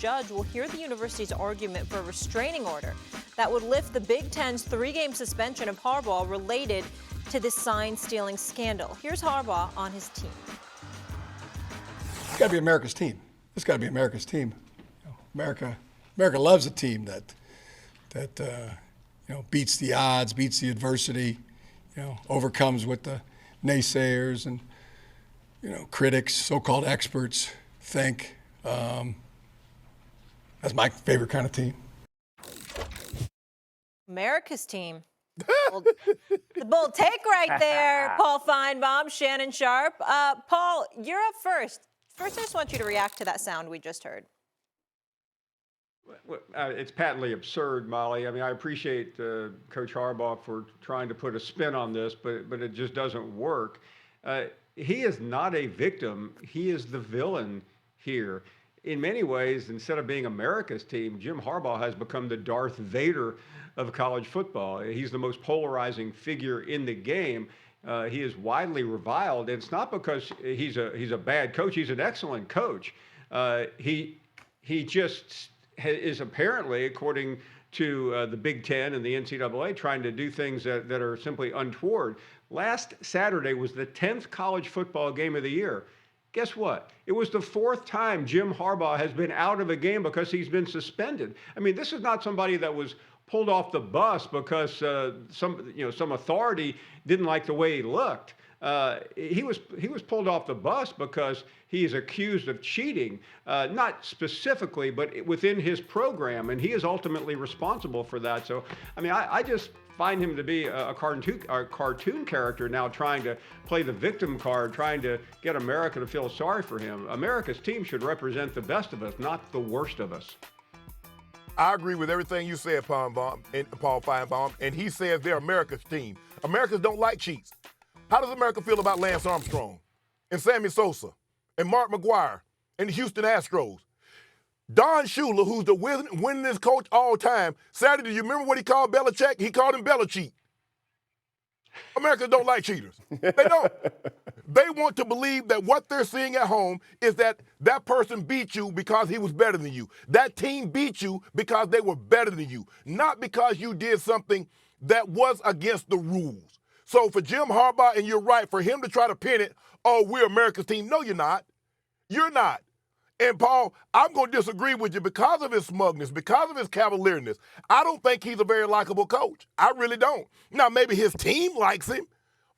judge will hear the university's argument for a restraining order that would lift the Big Ten's 3-game suspension of Harbaugh related to this sign-stealing scandal. Here's Harbaugh on his team. It's got to be America's team. It's got to be America's team. America loves a team that beats the odds, beats the adversity, overcomes what the naysayers and critics, so-called experts think. That's my favorite kind of team. America's team. The bold take right there, Paul Finebaum, Shannon Sharpe. Paul, you're up first. First, I just want you to react to that sound we just heard. It's patently absurd, Molly. I mean, I appreciate Coach Harbaugh for trying to put a spin on this, but it just doesn't work. He is not a victim. He is the villain here. In many ways, instead of being America's team, Jim Harbaugh has become the Darth Vader of college football. He's the most polarizing figure in the game. He is widely reviled, and it's not because he's a bad coach. He's an excellent coach. He just is apparently, according to the Big Ten and the NCAA, trying to do things that are simply untoward. Last Saturday was the 10th college football game of the year. Guess what? It was the 4th time Jim Harbaugh has been out of a game because he's been suspended. I mean, this is not somebody that was pulled off the bus because some authority didn't like the way he looked. He was pulled off the bus because he is accused of cheating, not specifically, but within his program, and he is ultimately responsible for that. So, I mean, I just find him to be a cartoon character now, trying to play the victim card, trying to get America to feel sorry for him. America's team should represent the best of us, not the worst of us. I agree with everything you said, Paul Finebaum, and he says they're America's team. Americans don't like cheats. How does America feel about Lance Armstrong and Sammy Sosa and Mark McGwire and the Houston Astros? Don Shula, who's the winningest coach all time, Saturday, do you remember what he called Belichick? He called him Belicheat. Americans don't like cheaters. They don't. They want to believe that what they're seeing at home is that that person beat you because he was better than you. That team beat you because they were better than you, not because you did something that was against the rules. So for Jim Harbaugh, and you're right, for him to try to pin it, oh, we're America's team. No, you're not. You're not. And, Paul, I'm going to disagree with you because of his smugness, because of his cavalierness. I don't think he's a very likable coach. I really don't. Now, maybe his team likes him,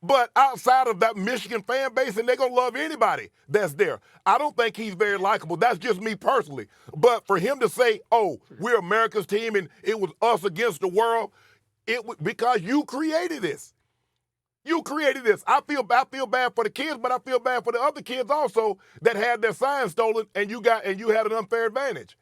but outside of that Michigan fan base, and they're going to love anybody that's there, I don't think he's very likable. That's just me personally. But for him to say, oh, we're America's team and it was us against the world, because you created this. You created this. I feel bad for the kids, but I feel bad for the other kids also that had their signs stolen, and you had an unfair advantage.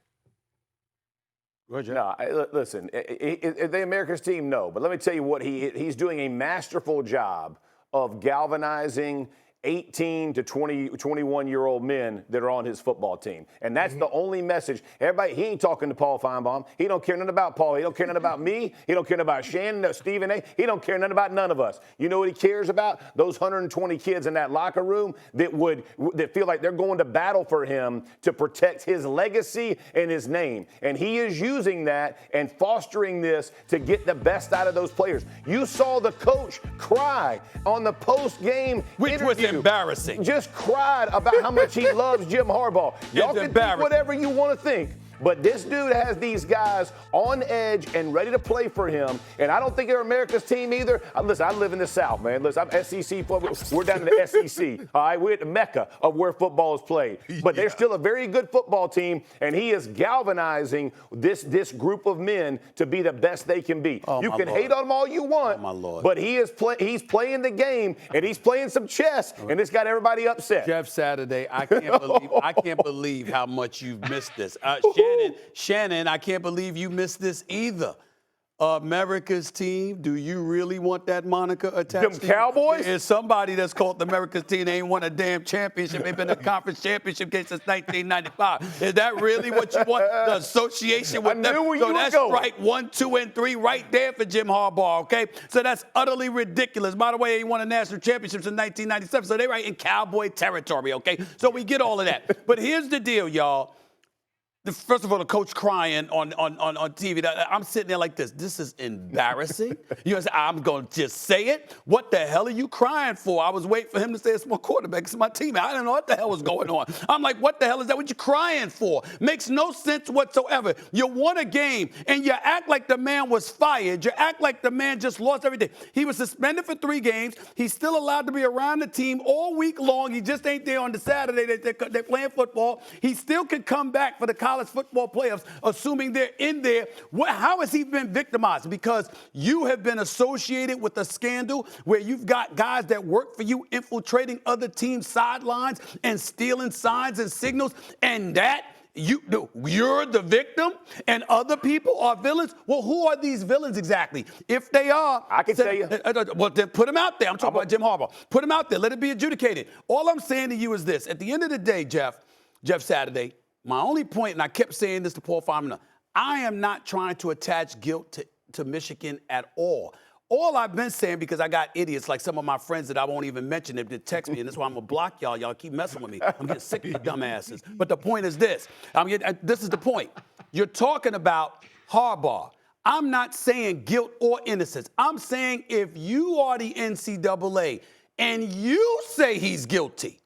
No, listen. The America's team, no. But let me tell you what he's doing a masterful job of galvanizing 18 to 21-year-old men that are on his football team. And that's the only message. Everybody, he ain't talking to Paul Finebaum. He don't care nothing about Paul. He don't care nothing about me. He don't care nothing about Shannon, Stephen A. He don't care nothing about none of us. You know what he cares about? Those 120 kids in that locker room that feel like they're going to battle for him to protect his legacy and his name. And he is using that and fostering this to get the best out of those players. You saw the coach cry on the post-game interview. Embarrassing. Just cried about how much he loves Jim Harbaugh. Y'all can think whatever you want to think. But this dude has these guys on edge and ready to play for him. And I don't think they're America's team either. Listen, I live in the South, man. Listen, I'm SEC football. We're down in the SEC. All right, we're at the Mecca of where football is played. But they're still a very good football team, and he is galvanizing this group of men to be the best they can be. You can hate on them all you want, but he's playing the game, and he's playing some chess, and it's got everybody upset. Jeff Saturday, I can't believe how much you've missed this. Shannon, I can't believe you missed this either. America's team, do you really want that moniker attached to you? Cowboys? There's somebody that's called the America's team. They ain't won a damn championship. They've been a conference championship game since 1995. Is that really what you want? The association with them? So that's right, 1, 2, and 3 right there for Jim Harbaugh, okay? So that's utterly ridiculous. By the way, he won a national championship in 1997, so they're right in cowboy territory, okay? So we get all of that. But here's the deal, y'all. First of all, the coach crying on TV. I'm sitting there like this. This is embarrassing. You know, I'm going to just say it. What the hell are you crying for? I was waiting for him to say it's my quarterback. It's my teammate. I didn't know what the hell was going on. I'm like, what the hell is that? What you crying for? Makes no sense whatsoever. You won a game, and you act like the man was fired. You act like the man just lost everything. He was suspended for 3 games. He's still allowed to be around the team all week long. He just ain't there on the Saturday that they're playing football. He still could come back for the college football playoffs, assuming they're in there. How has he been victimized? Because you have been associated with a scandal where you've got guys that work for you infiltrating other teams' sidelines and stealing signs and signals, and that you're the victim and other people are villains? Well, who are these villains exactly? If they are, I can tell you. Well, then put them out there. I'm talking about Jim Harbaugh. Put them out there. Let it be adjudicated. All I'm saying to you is this. At the end of the day, Jeff Saturday, my only point, and I kept saying this to Paul Finebaum, I am not trying to attach guilt to Michigan at all. All I've been saying, because I got idiots like some of my friends that I won't even mention that text me, and that's why I'm going to block y'all. Y'all keep messing with me. I'm getting sick of you dumbasses. But the point is this. This is the point. You're talking about Harbaugh. I'm not saying guilt or innocence. I'm saying if you are the NCAA and you say he's guilty,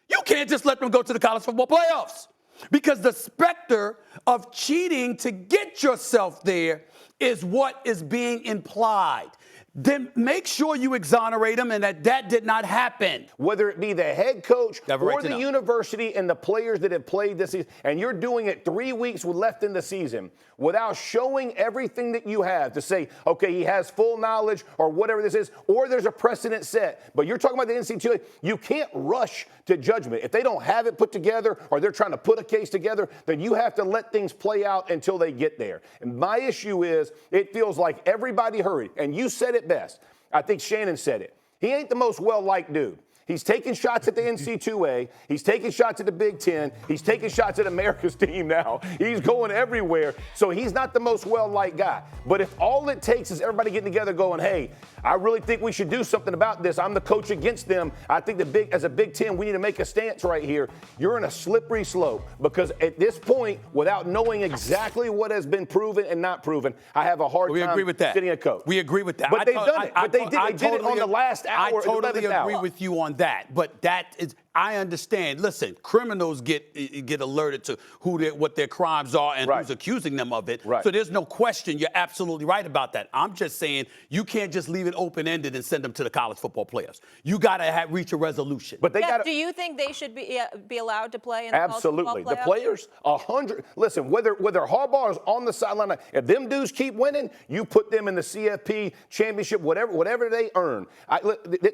you can't just let them go to the college football playoffs. Because the specter of cheating to get yourself there is what is being implied. Then make sure you exonerate him and that did not happen. Whether it be the head coach or the university and the players that have played this season, and you're doing it 3 weeks left in the season without showing everything that you have to say, okay, he has full knowledge or whatever this is, or there's a precedent set. But you're talking about the NCAA. You can't rush to judgment. If they don't have it put together or they're trying to put a case together, then you have to let things play out until they get there. And my issue is it feels like everybody hurried. And you said it best. I think Shannon said it. He ain't the most well-liked dude. He's taking shots at the NCAA. He's taking shots at the Big Ten. He's taking shots at America's team now. He's going everywhere. So he's not the most well-liked guy. But if all it takes is everybody getting together going, hey, I really think we should do something about this. I'm the coach against them. I think as a Big Ten, we need to make a stance right here. You're in a slippery slope because at this point, without knowing exactly what has been proven and not proven, I have a hard time getting a coach. We agree with that. But they did it on the last hour. I totally agree with you on that. But that is, I understand. Listen, criminals get alerted to what their crimes are and who's accusing them of it. Right. So there's no question. You're absolutely right about that. I'm just saying you can't just leave it open-ended and send them to the college football players. You got to reach a resolution. But they do you think they should be allowed to play in the absolutely college football the players 100. Listen, whether Harbaugh is on the sideline, if them dudes keep winning, you put them in the CFP championship, whatever they earn.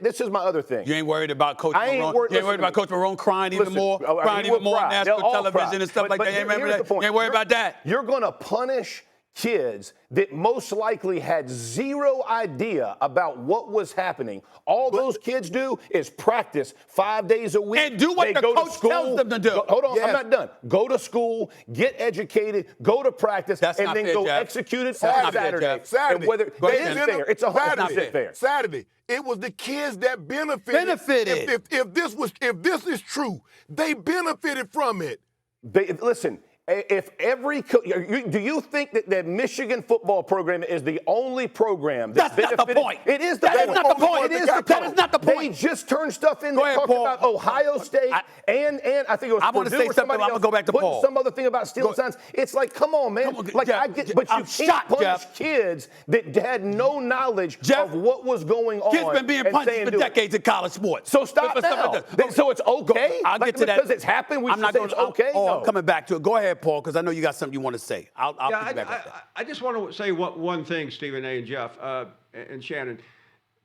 This is my other thing. You ain't worried about Coach Marone. You ain't worried about Coach Marone crying even more on national television and stuff like that. You ain't remember that? You ain't worried about that. You're going to punish kids that most likely had zero idea about what was happening. All those kids do is practice 5 days a week. And do what the coach tells them to do. Hold on, I'm not done. Go to school, get educated, go to practice, and then go execute it on Saturday. Saturday. And whether it is fair. It's 100% fair. Saturday. It was the kids that benefited. If this is true, they benefited from it. Listen. If every do you think that the Michigan football program is the only program that's benefited? Not the point. It is the point. That is not the point. That is not the point. They just turned stuff in. They talked about Ohio State and I think it was. I want to say something. I'm gonna go back to Paul. Some other thing about stealing signs. It's like, come on, man. I get, but you can't punish kids that had no knowledge of what was going on. Kids been being punished for decades in college sports. So stop now. So it's okay. I'll get to that because it's happened. We should say it's okay. I'm coming back to it. Go ahead, Paul, because I know you got something you want to say. I'll get back to that. I just want to say one thing, Stephen A. and Jeff and Shannon.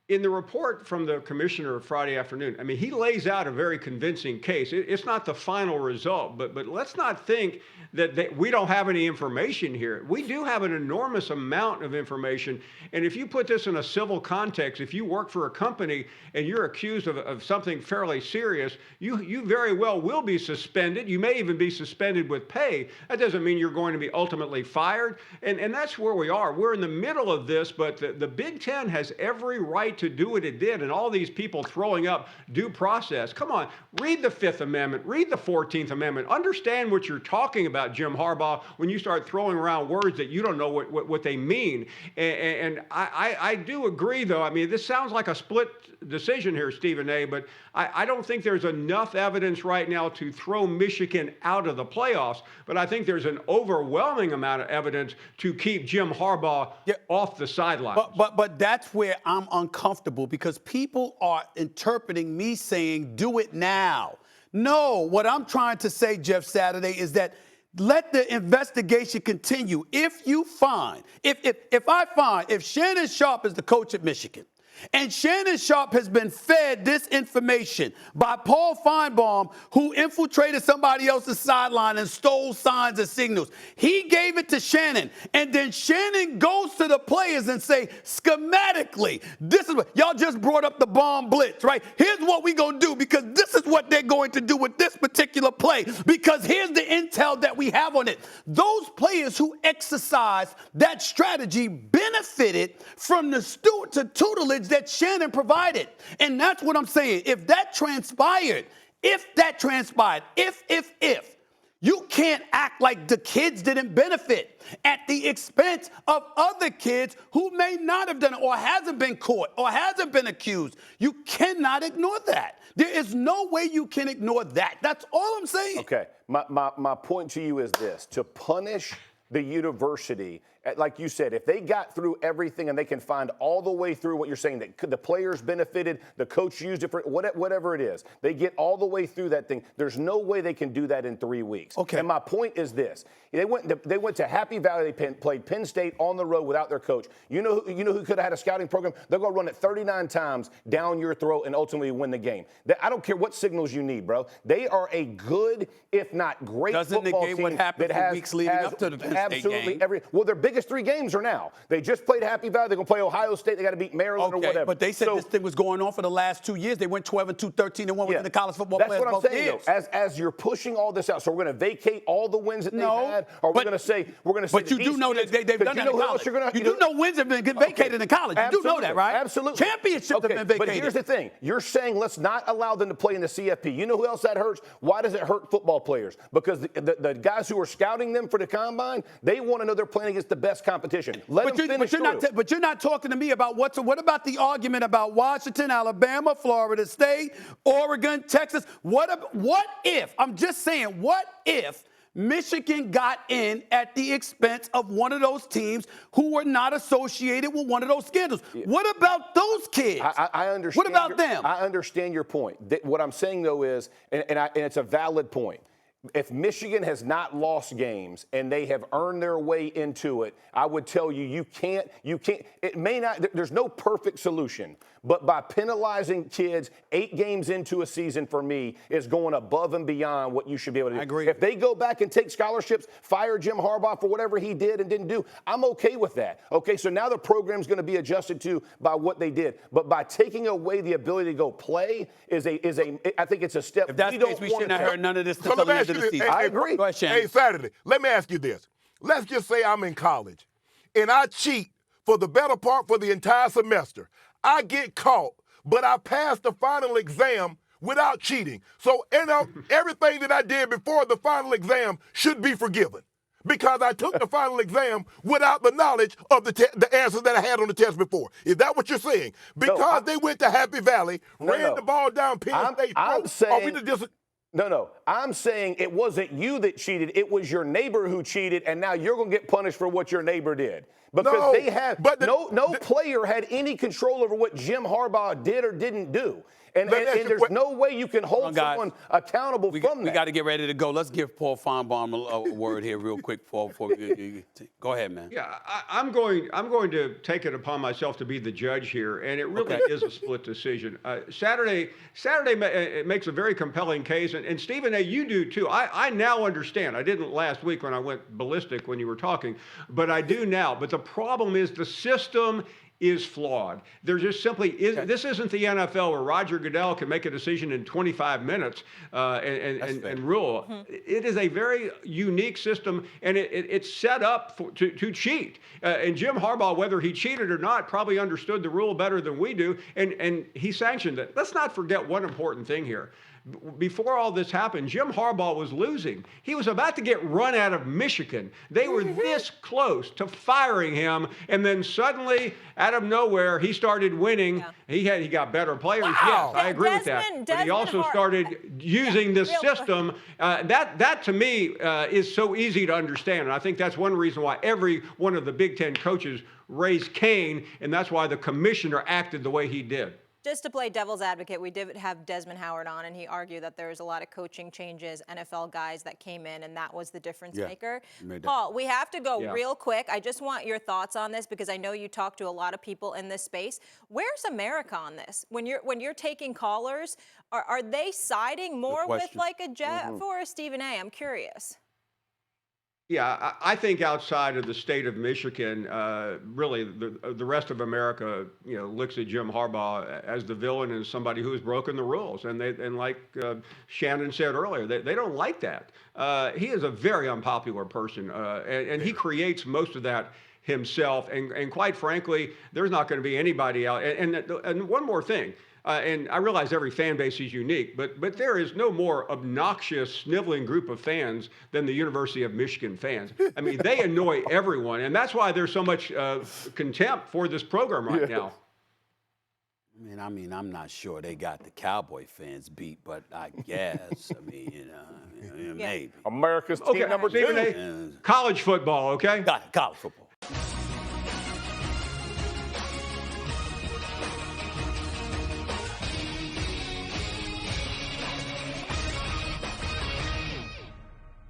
In the report from the commissioner Friday afternoon, I mean, he lays out a very convincing case. It's not the final result, but let's not think that we don't have any information here. We do have an enormous amount of information. And if you put this in a civil context, if you work for a company and you're accused of something fairly serious, you very well will be suspended. You may even be suspended with pay. That doesn't mean you're going to be ultimately fired. And that's where we are. We're in the middle of this, but the Big Ten has every right to do what it did, and all these people throwing up due process. Come on, read the Fifth Amendment, read the 14th Amendment, understand what you're talking about, Jim Harbaugh, when you start throwing around words that you don't know what they mean. And I do agree, though. I mean, this sounds like a split decision here, Stephen A., but I don't think there's enough evidence right now to throw Michigan out of the playoffs, but I think there's an overwhelming amount of evidence to keep Jim Harbaugh off the sidelines. But that's where I'm uncomfortable, because people are interpreting me saying, do it now. No, what I'm trying to say, Jeff Saturday, is that let the investigation continue. If you find, if Shannon Sharpe is the coach at Michigan, and Shannon Sharpe has been fed this information by Paul Finebaum, who infiltrated somebody else's sideline and stole signs and signals. He gave it to Shannon, and then Shannon goes to the players and say, schematically, this is what, y'all just brought up the bomb blitz, right? Here's what we gonna do, because this is what they're going to do with this particular play, because here's the intel that we have on it. Those players who exercised that strategy benefited from the tutelage that Shannon provided. And that's what I'm saying. If that transpired, if you can't act like the kids didn't benefit at the expense of other kids who may not have done it, or hasn't been caught, or hasn't been accused. You cannot ignore that. There is no way you can ignore that. That's all I'm saying. Okay. My point to you is this: to punish the university, like you said, if they got through everything and they can find all the way through what you're saying, that the players benefited, the coach used it for whatever it is, they get all the way through that thing. There's no way they can do that in 3 weeks. Okay. And my point is this: they went to Happy Valley. They played Penn State on the road without their coach. You know who could have had a scouting program? They're going to run it 39 times down your throat and ultimately win the game. I don't care what signals you need, bro. They are a good, if not great, Doesn't football negate team what happened that has weeks leading up to the Penn State absolutely game. well, their biggest 3 games are now. They just played Happy Valley. They're going to play Ohio State. They got to beat Maryland or whatever. But they said this thing was going on for the last 2 years. They went 12-2, 13-1 within the college football That's players what I'm both saying, years. though. As you're pushing all this out, so we're going to vacate all the wins that they've had, or we're going to say But you do know that they've done that in college. You do know wins have been vacated in college. You do know that, right? Absolutely. Championships have been vacated. But here's the thing. You're saying let's not allow them to play in the CFP. You know who else that hurts? Why does it hurt football players? Because the guys who are scouting them for the combine, they want to know they're playing against the best competition. Let them finish through. But you're not talking to me about what about the argument about Washington, Alabama, Florida State, Oregon, Texas? What if, I'm just saying, what if Michigan got in at the expense of one of those teams who were not associated with one of those scandals? Yeah. What about those kids? I understand. What about them? I understand your point. What I'm saying, though, is, and it's a valid point, if Michigan has not lost games and they have earned their way into it, I would tell you, you can't, it may not, there's no perfect solution, but by penalizing kids 8 games into a season, for me, is going above and beyond what you should be able to do. I agree. If they go back and take scholarships, fire Jim Harbaugh for whatever he did and didn't do, I'm okay with that. Okay, so now the program's going to be adjusted to by what they did. But by taking away the ability to go play I think it's a step. If that's the case, we shouldn't have heard none of this until the end of the season. I agree. Go ahead, Shannon. Hey, Saturday, let me ask you this. Let's just say I'm in college and I cheat for the better part for the entire semester. I get caught, but I passed the final exam without cheating. So everything that I did before the final exam should be forgiven because I took the final exam without the knowledge of the answers that I had on the test before. Is that what you're saying? Because they went to Happy Valley, ran the ball down Penn State. No. I'm saying it wasn't you that cheated. It was your neighbor who cheated, and now you're going to get punished for what your neighbor did. Because no player had any control over what Jim Harbaugh did or didn't do. And there's no way you can hold someone accountable from that. We got to get ready to go. Let's give Paul Finebaum a word here real quick, Paul. Go ahead, man. Yeah, I'm going to take it upon myself to be the judge here, and it really is a split decision. Saturday makes a very compelling case, and Stephen A., you do too. I now understand. I didn't last week when I went ballistic when you were talking, but I do now. But the problem is the system is flawed. There just simply is. This isn't the NFL where Roger Goodell can make a decision in 25 minutes and rule. It is a very unique system, and it's set up to cheat. And Jim Harbaugh, whether he cheated or not, probably understood the rule better than we do, and he sanctioned it. Let's not forget one important thing here. Before all this happened, Jim Harbaugh was losing. He was about to get run out of Michigan. They were this close to firing him, and then suddenly, out of nowhere, he started winning. Yeah. He got better players. Wow. Yes, I agree with that. But he also started using this system. That to me is so easy to understand, and I think that's one reason why every one of the Big Ten coaches raised Cain, and that's why the commissioner acted the way he did. Just to play devil's advocate, we did have Desmond Howard on, and he argued that there was a lot of coaching changes, NFL guys that came in, and that was the difference maker. Paul, we have to go real quick. I just want your thoughts on this because I know you talk to a lot of people in this space. Where's America on this? When you're taking callers, are they siding more with like a Jeff or a Stephen A? I'm curious. Yeah, I think outside of the state of Michigan, really the rest of America, looks at Jim Harbaugh as the villain and somebody who has broken the rules. And like Shannon said earlier, they don't like that. He is a very unpopular person, and he creates most of that himself. And quite frankly, there's not going to be anybody out. And one more thing. And I realize every fan base is unique, but there is no more obnoxious, sniveling group of fans than the University of Michigan fans. I mean, they annoy everyone, and that's why there's so much contempt for this program right now. I mean, I'm not sure they got the Cowboy fans beat, but I guess, maybe. America's team number 2. College football, okay? Got it, college football.